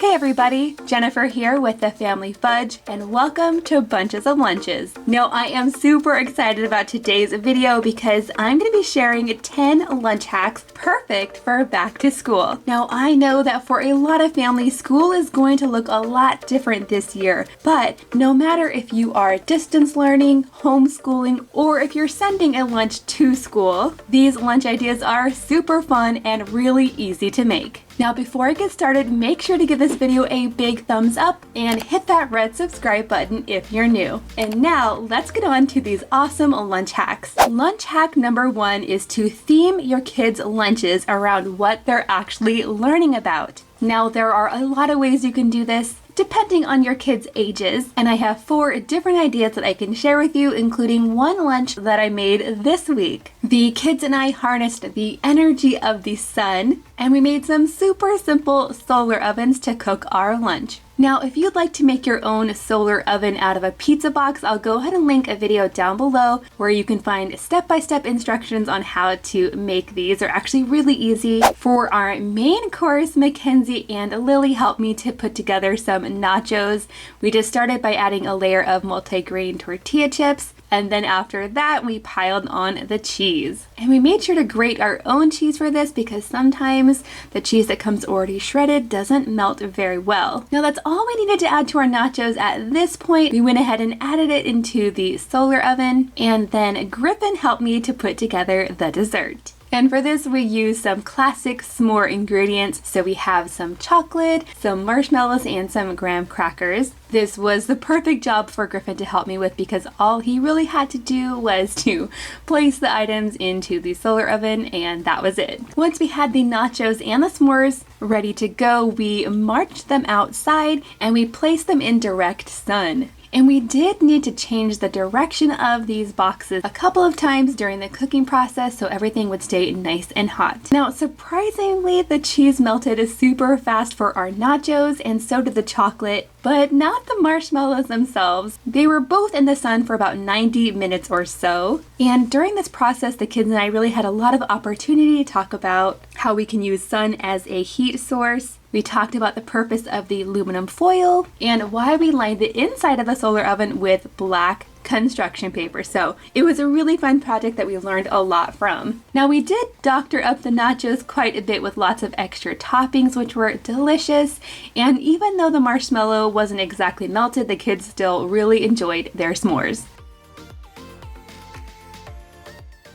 Hey everybody, Jennifer here with the Family Fudge, and welcome to Bunches of Lunches. Now I am super excited about today's video because I'm going to be sharing 10 lunch hacks perfect for back to school. Now I know that for a lot of families, school is going to look a lot different this year, but no matter if you are distance learning, homeschooling, or if you're sending a lunch to school, these lunch ideas are super fun and really easy to make. Now before I get started, make sure to give this video a big thumbs up and hit that red subscribe button if you're new. And now let's get on to these awesome lunch hacks. Lunch hack number 1 is to theme your kids' lunches around what they're actually learning about. Now there are a lot of ways you can do this, depending on your kids' ages, and I have 4 different ideas that I can share with you, including one lunch that I made this week. The kids and I harnessed the energy of the sun, and we made some super simple solar ovens to cook our lunch. Now, if you'd like to make your own solar oven out of a pizza box, I'll go ahead and link a video down below where you can find step-by-step instructions on how to make these. They're actually really easy. For our main course, Mackenzie and Lily helped me to put together some nachos. We just started by adding a layer of multi-grain tortilla chips, and then after that, we piled on the cheese. And we made sure to grate our own cheese for this because sometimes the cheese that comes already shredded doesn't melt very well. Now that's all we needed to add to our nachos at this point. We went ahead and added it into the solar oven, and then Griffin helped me to put together the dessert. And for this, we used some classic s'more ingredients. So we have some chocolate, some marshmallows, and some graham crackers. This was the perfect job for Griffin to help me with because all he really had to do was to place the items into the solar oven, and that was it. Once we had the nachos and the s'mores ready to go, we marched them outside and we placed them in direct sun. And we did need to change the direction of these boxes a couple of times during the cooking process so everything would stay nice and hot. Now, surprisingly, the cheese melted super fast for our nachos, and so did the chocolate, but not the marshmallows themselves. They were both in the sun for about 90 minutes or so. And during this process, the kids and I really had a lot of opportunity to talk about how we can use sun as a heat source. We talked about the purpose of the aluminum foil and why we lined the inside of the solar oven with black construction paper. So it was a really fun project that we learned a lot from. Now we did doctor up the nachos quite a bit with lots of extra toppings, which were delicious. And even though the marshmallow wasn't exactly melted, the kids still really enjoyed their s'mores.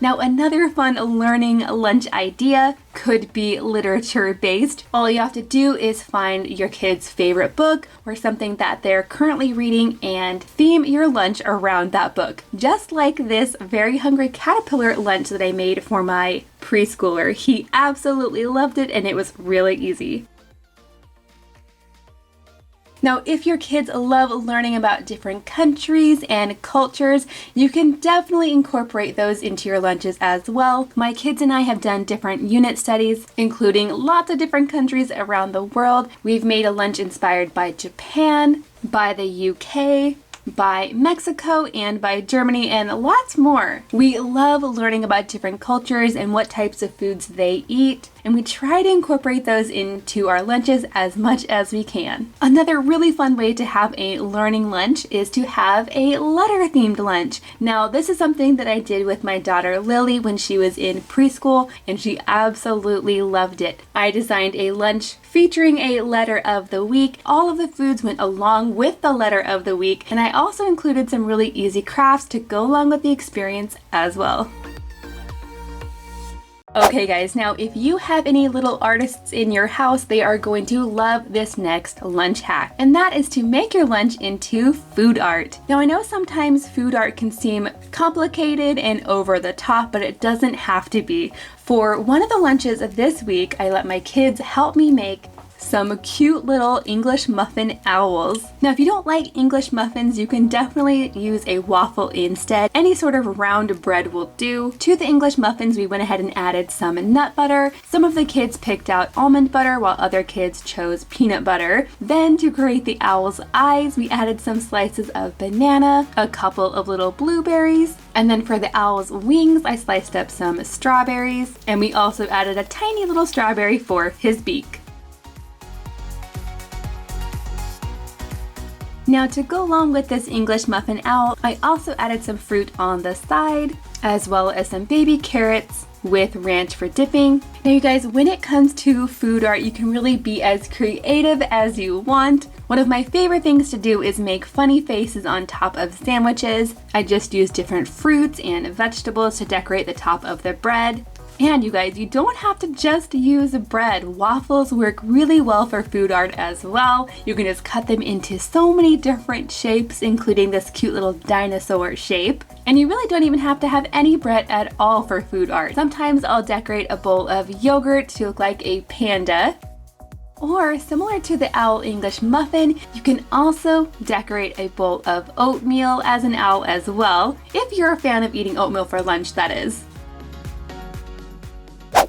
Now another fun learning lunch idea could be literature based. All you have to do is find your kid's favorite book or something that they're currently reading and theme your lunch around that book. Just like this Very Hungry Caterpillar lunch that I made for my preschooler. He absolutely loved it and it was really easy. Now, if your kids love learning about different countries and cultures, you can definitely incorporate those into your lunches as well. My kids and I have done different unit studies, including lots of different countries around the world. We've made a lunch inspired by Japan, by the UK, by Mexico, and by Germany, and lots more. We love learning about different cultures and what types of foods they eat, and we try to incorporate those into our lunches as much as we can. Another really fun way to have a learning lunch is to have a letter-themed lunch. Now, this is something that I did with my daughter Lily when she was in preschool, and she absolutely loved it. I designed a lunch featuring a letter of the week. All of the foods went along with the letter of the week, and I also included some really easy crafts to go along with the experience as well. Okay guys, now if you have any little artists in your house, they are going to love this next lunch hack, and that is to make your lunch into food art. Now I know sometimes food art can seem complicated and over the top, but it doesn't have to be. For one of the lunches of this week, I let my kids help me make some cute little English muffin owls. Now, if you don't like English muffins, you can definitely use a waffle instead. Any sort of round bread will do. To the English muffins, we went ahead and added some nut butter. Some of the kids picked out almond butter, while other kids chose peanut butter. Then, to create the owl's eyes, we added some slices of banana, a couple of little blueberries, and then for the owl's wings, I sliced up some strawberries, and we also added a tiny little strawberry for his beak. Now to go along with this English muffin owl, I also added some fruit on the side, as well as some baby carrots with ranch for dipping. Now you guys, when it comes to food art, you can really be as creative as you want. One of my favorite things to do is make funny faces on top of sandwiches. I just use different fruits and vegetables to decorate the top of the bread. And you guys, you don't have to just use bread. Waffles work really well for food art as well. You can just cut them into so many different shapes, including this cute little dinosaur shape. And you really don't even have to have any bread at all for food art. Sometimes I'll decorate a bowl of yogurt to look like a panda. Or similar to the owl English muffin, you can also decorate a bowl of oatmeal as an owl as well, if you're a fan of eating oatmeal for lunch, that is.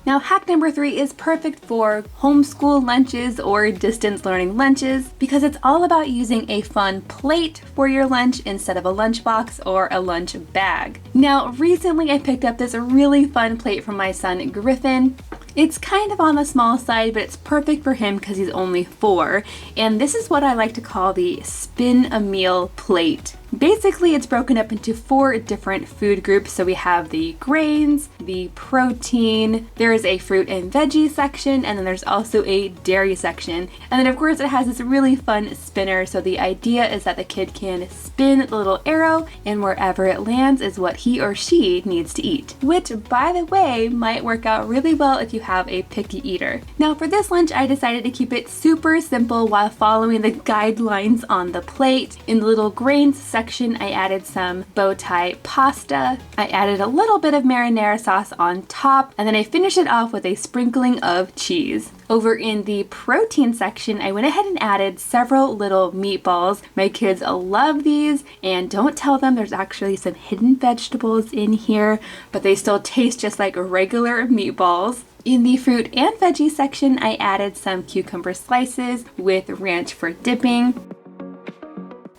Now hack number 3 is perfect for homeschool lunches or distance learning lunches because it's all about using a fun plate for your lunch instead of a lunchbox or a lunch bag. Now recently I picked up this really fun plate from my son Griffin. It's kind of on the small side, but it's perfect for him because he's only 4. And this is what I like to call the spin a meal plate. Basically, it's broken up into 4 different food groups. So we have the grains, the protein, there is a fruit and veggie section, and then there's also a dairy section. And then of course it has this really fun spinner. So the idea is that the kid can spin the little arrow and wherever it lands is what he or she needs to eat. Which, by the way, might work out really well if you have a picky eater. Now for this lunch, I decided to keep it super simple while following the guidelines on the plate. In the little grains section, I added some bow tie pasta. I added a little bit of marinara sauce on top, and then I finished it off with a sprinkling of cheese. Over in the protein section, I went ahead and added several little meatballs. My kids love these, and don't tell them there's actually some hidden vegetables in here, but they still taste just like regular meatballs. In the fruit and veggie section, I added some cucumber slices with ranch for dipping.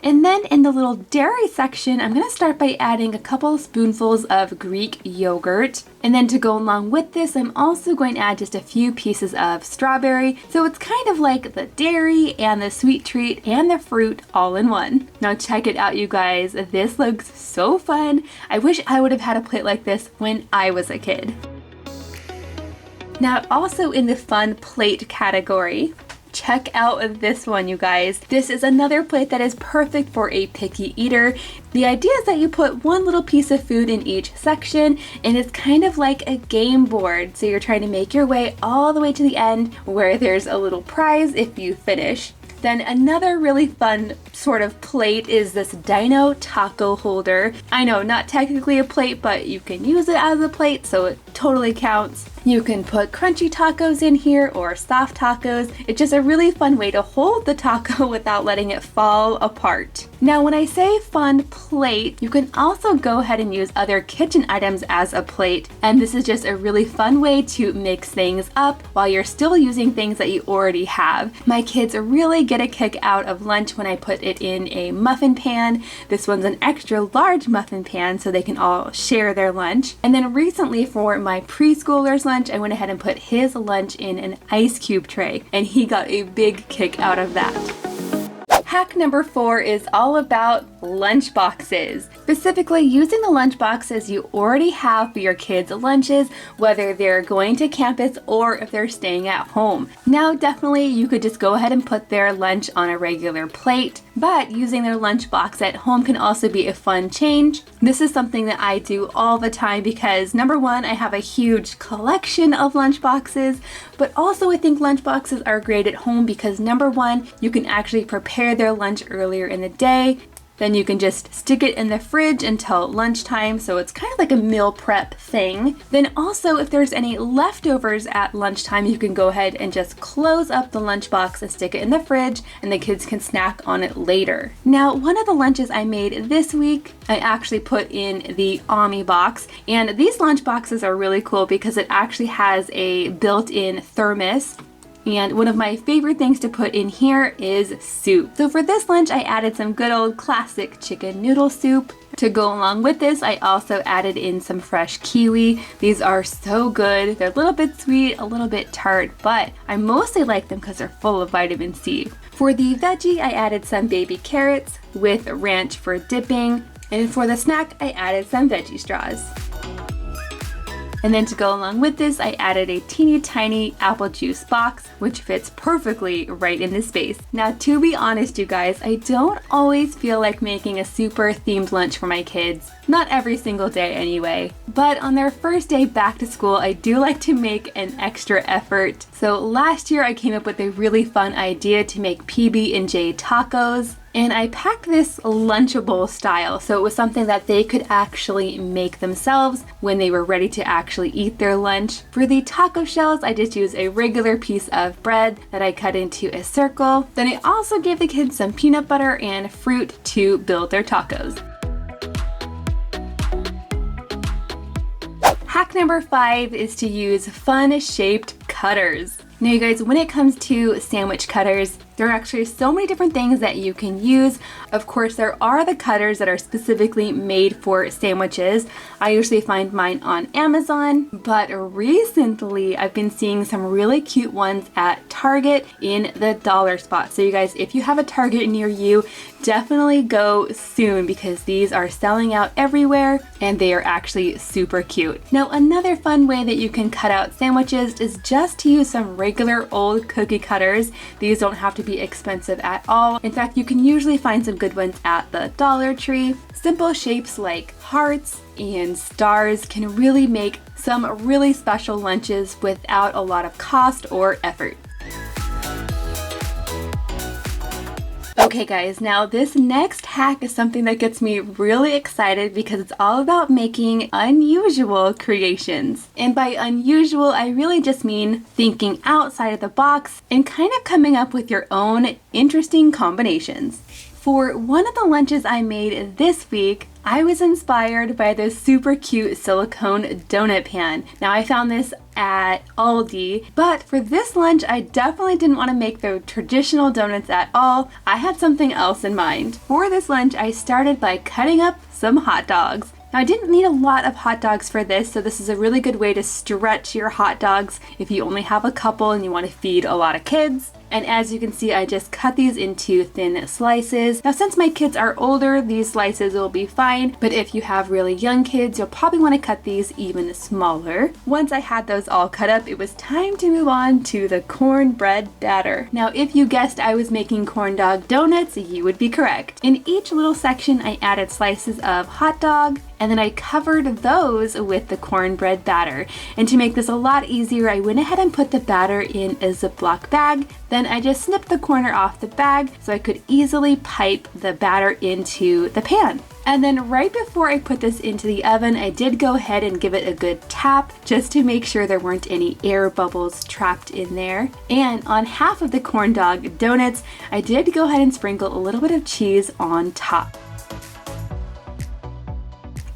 And then in the little dairy section, I'm going to start by adding a couple spoonfuls of Greek yogurt. And then to go along with this, I'm also going to add just a few pieces of strawberry. So it's kind of like the dairy and the sweet treat and the fruit all in one. Now check it out, you guys. This looks so fun. I wish I would have had a plate like this when I was a kid. Now also in the fun plate category, check out this one, you guys. This is another plate that is perfect for a picky eater. The idea is that you put one little piece of food in each section, and it's kind of like a game board. So you're trying to make your way all the way to the end where there's a little prize if you finish. Then another really fun sort of plate is this dino taco holder. I know, not technically a plate, but you can use it as a plate, so it totally counts. You can put crunchy tacos in here or soft tacos. It's just a really fun way to hold the taco without letting it fall apart. Now, when I say fun plate, you can also go ahead and use other kitchen items as a plate. And this is just a really fun way to mix things up while you're still using things that you already have. My kids really get a kick out of lunch when I put it in a muffin pan. This one's an extra large muffin pan so they can all share their lunch. And then recently for my preschooler's lunch, I went ahead and put his lunch in an ice cube tray, and he got a big kick out of that. Hack number 4 is all about lunch boxes. Specifically using the lunch boxes you already have for your kids' lunches, whether they're going to campus or if they're staying at home. Now, definitely you could just go ahead and put their lunch on a regular plate, but using their lunch box at home can also be a fun change. This is something that I do all the time because number 1, I have a huge collection of lunch boxes, but also I think lunch boxes are great at home because number 1, you can actually prepare their lunch earlier in the day. Then you can just stick it in the fridge until lunchtime, so it's kind of like a meal prep thing. Then also, if there's any leftovers at lunchtime, you can go ahead and just close up the lunchbox and stick it in the fridge, and the kids can snack on it later. Now, one of the lunches I made this week, I actually put in the Omni box, and these lunch boxes are really cool because it actually has a built-in thermos. And one of my favorite things to put in here is soup. So for this lunch, I added some good old classic chicken noodle soup. To go along with this, I also added in some fresh kiwi. These are so good. They're a little bit sweet, a little bit tart, but I mostly like them because they're full of vitamin C. For the veggie, I added some baby carrots with ranch for dipping, and for the snack, I added some veggie straws. And then to go along with this, I added a teeny tiny apple juice box, which fits perfectly right in this space. Now, to be honest, you guys, I don't always feel like making a super themed lunch for my kids. Not every single day anyway. But on their first day back to school, I do like to make an extra effort. So last year I came up with a really fun idea to make PB&J tacos. And I packed this Lunchable style, so it was something that they could actually make themselves when they were ready to actually eat their lunch. For the taco shells, I just used a regular piece of bread that I cut into a circle. Then I also gave the kids some peanut butter and fruit to build their tacos. Hack number 5 is to use fun-shaped cutters. Now you guys, when it comes to sandwich cutters, there are actually so many different things that you can use. Of course, there are the cutters that are specifically made for sandwiches. I usually find mine on Amazon, but recently I've been seeing some really cute ones at Target in the dollar spot. So you guys, if you have a Target near you, definitely go soon because these are selling out everywhere and they are actually super cute. Now, another fun way that you can cut out sandwiches is just to use some regular old cookie cutters. These don't have to be expensive at all. In fact, you can usually find some good ones at the Dollar Tree. Simple shapes like hearts and stars can really make some really special lunches without a lot of cost or effort. Okay guys, now this next hack is something that gets me really excited because it's all about making unusual creations. And by unusual, I really just mean thinking outside of the box and kind of coming up with your own interesting combinations. For one of the lunches I made this week, I was inspired by this super cute silicone donut pan. Now I found this at Aldi, but for this lunch I definitely didn't want to make the traditional donuts at all. I had something else in mind. For this lunch I started by cutting up some hot dogs. Now I didn't need a lot of hot dogs for this, so this is a really good way to stretch your hot dogs if you only have a couple and you want to feed a lot of kids. And as you can see, I just cut these into thin slices. Now, since my kids are older, these slices will be fine, but if you have really young kids, you'll probably want to cut these even smaller. Once I had those all cut up, it was time to move on to the cornbread batter. Now, if you guessed I was making corn dog donuts, you would be correct. In each little section, I added slices of hot dog, and then I covered those with the cornbread batter. And to make this a lot easier, I went ahead and put the batter in a Ziploc bag. Then I just snipped the corner off the bag so I could easily pipe the batter into the pan. And then right before I put this into the oven, I did go ahead and give it a good tap just to make sure there weren't any air bubbles trapped in there. And on half of the corn dog donuts, I did go ahead and sprinkle a little bit of cheese on top.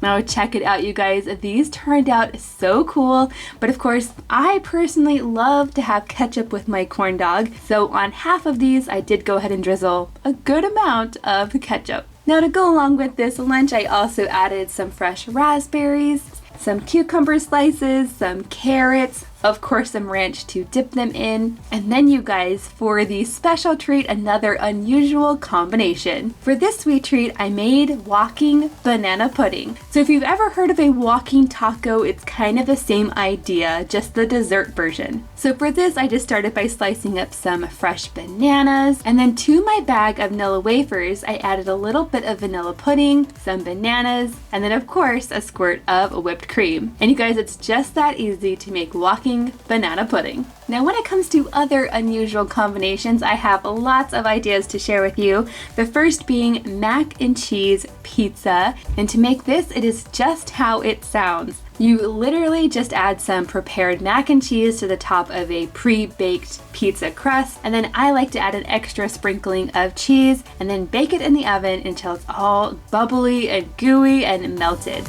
Now check it out, you guys. These turned out so cool, but of course I personally love to have ketchup with my corn dog, so on half of these I did go ahead and drizzle a good amount of ketchup. Now to go along with this lunch, I also added some fresh raspberries, some cucumber slices, some carrots, of course some ranch to dip them in, and then you guys, for the special treat, another unusual combination. For this sweet treat, I made walking banana pudding. So if you've ever heard of a walking taco, it's kind of the same idea, just the dessert version. So for this, I just started by slicing up some fresh bananas, and then to my bag of vanilla wafers, I added a little bit of vanilla pudding, some bananas, and then of course a squirt of whipped cream. And you guys, it's just that easy to make walking banana pudding. Now when it comes to other unusual combinations, I have lots of ideas to share with you. The first being mac and cheese pizza. And to make this, it is just how it sounds. You literally just add some prepared mac and cheese to the top of a pre-baked pizza crust, and then I like to add an extra sprinkling of cheese and then bake it in the oven until it's all bubbly and gooey and melted.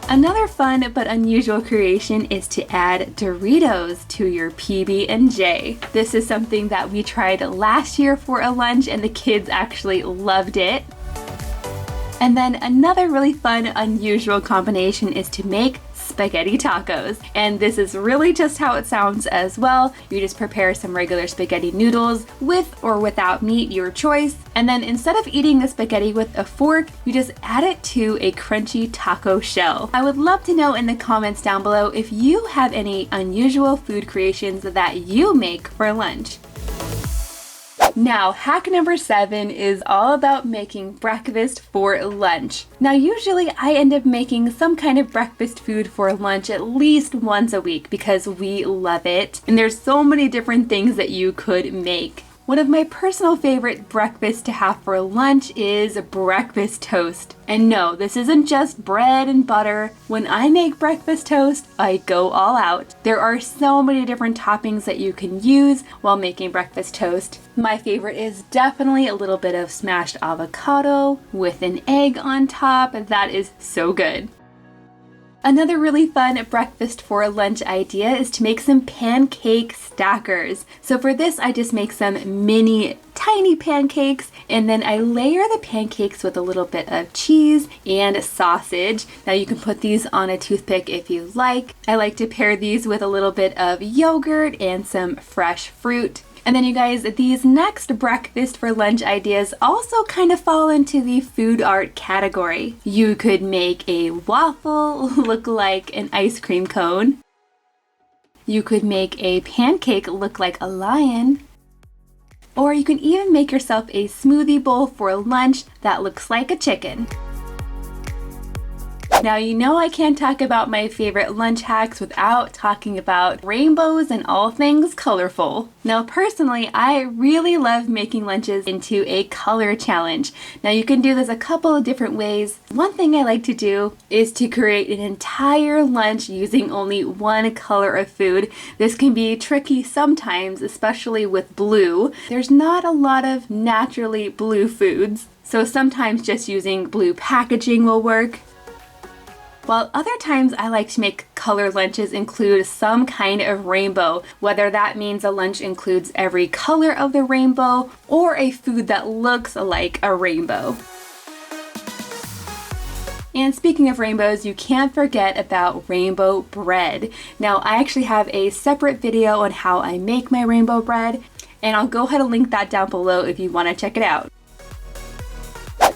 Another fun but unusual creation is to add Doritos to your PB&J. This is something that we tried last year for a lunch and the kids actually loved it. And then another really fun, unusual combination is to make spaghetti tacos. And this is really just how it sounds as well. You just prepare some regular spaghetti noodles with or without meat, your choice. And then instead of eating the spaghetti with a fork, you just add it to a crunchy taco shell. I would love to know in the comments down below if you have any unusual food creations that you make for lunch. Now, hack number 7 is all about making breakfast for lunch. Now, usually I end up making some kind of breakfast food for lunch at least once a week because we love it. And there's so many different things that you could make. One of my personal favorite breakfasts to have for lunch is breakfast toast. And no, this isn't just bread and butter. When I make breakfast toast, I go all out. There are so many different toppings that you can use while making breakfast toast. My favorite is definitely a little bit of smashed avocado with an egg on top. That is so good. Another really fun breakfast for lunch idea is to make some pancake stackers. So for this, I just make some mini tiny pancakes and then I layer the pancakes with a little bit of cheese and sausage. Now you can put these on a toothpick if you like. I like to pair these with a little bit of yogurt and some fresh fruit. And then you guys, these next breakfast for lunch ideas also kind of fall into the food art category. You could make a waffle look like an ice cream cone. You could make a pancake look like a lion. Or you can even make yourself a smoothie bowl for lunch that looks like a chicken. Now, you know I can't talk about my favorite lunch hacks without talking about rainbows and all things colorful. Now, personally, I really love making lunches into a color challenge. Now, you can do this a couple of different ways. One thing I like to do is to create an entire lunch using only one color of food. This can be tricky sometimes, especially with blue. There's not a lot of naturally blue foods, so sometimes just using blue packaging will work. While other times I like to make color lunches include some kind of rainbow, whether that means a lunch includes every color of the rainbow or a food that looks like a rainbow. And speaking of rainbows, you can't forget about rainbow bread. Now, I actually have a separate video on how I make my rainbow bread, and I'll go ahead and link that down below if you want to check it out.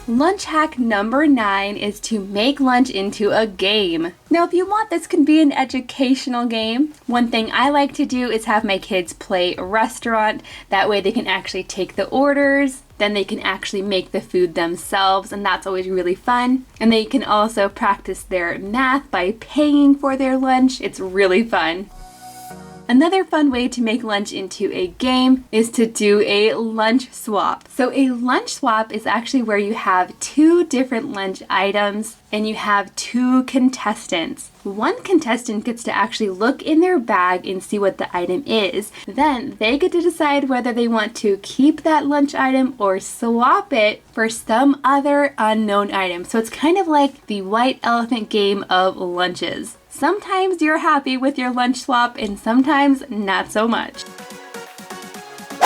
Lunch hack number 9 is to make lunch into a game. Now, if you want, this can be an educational game. One thing I like to do is have my kids play restaurant. That way they can actually take the orders, then they can actually make the food themselves, and that's always really fun. And they can also practice their math by paying for their lunch. It's really fun. Another fun way to make lunch into a game is to do a lunch swap. So a lunch swap is actually where you have 2 different lunch items and you have 2 contestants. One contestant gets to actually look in their bag and see what the item is. Then they get to decide whether they want to keep that lunch item or swap it for some other unknown item. So it's kind of like the white elephant game of lunches. Sometimes you're happy with your lunch swap and sometimes not so much.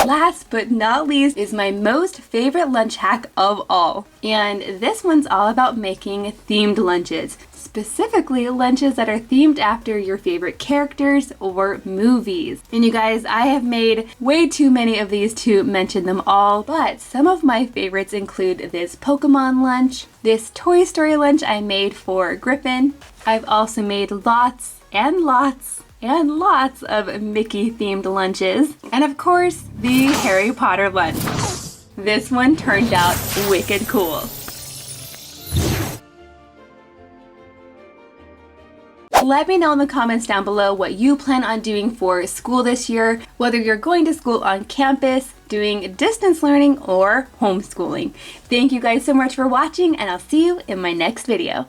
Last but not least is my most favorite lunch hack of all. And this one's all about making themed lunches. Specifically, lunches that are themed after your favorite characters or movies. And you guys, I have made way too many of these to mention them all, but some of my favorites include this Pokemon lunch, this Toy Story lunch I made for Griffin. I've also made lots and lots and lots of Mickey themed lunches. And of course, the Harry Potter lunch. This one turned out wicked cool. Let me know in the comments down below what you plan on doing for school this year, whether you're going to school on campus, doing distance learning, or homeschooling. Thank you guys so much for watching, and I'll see you in my next video.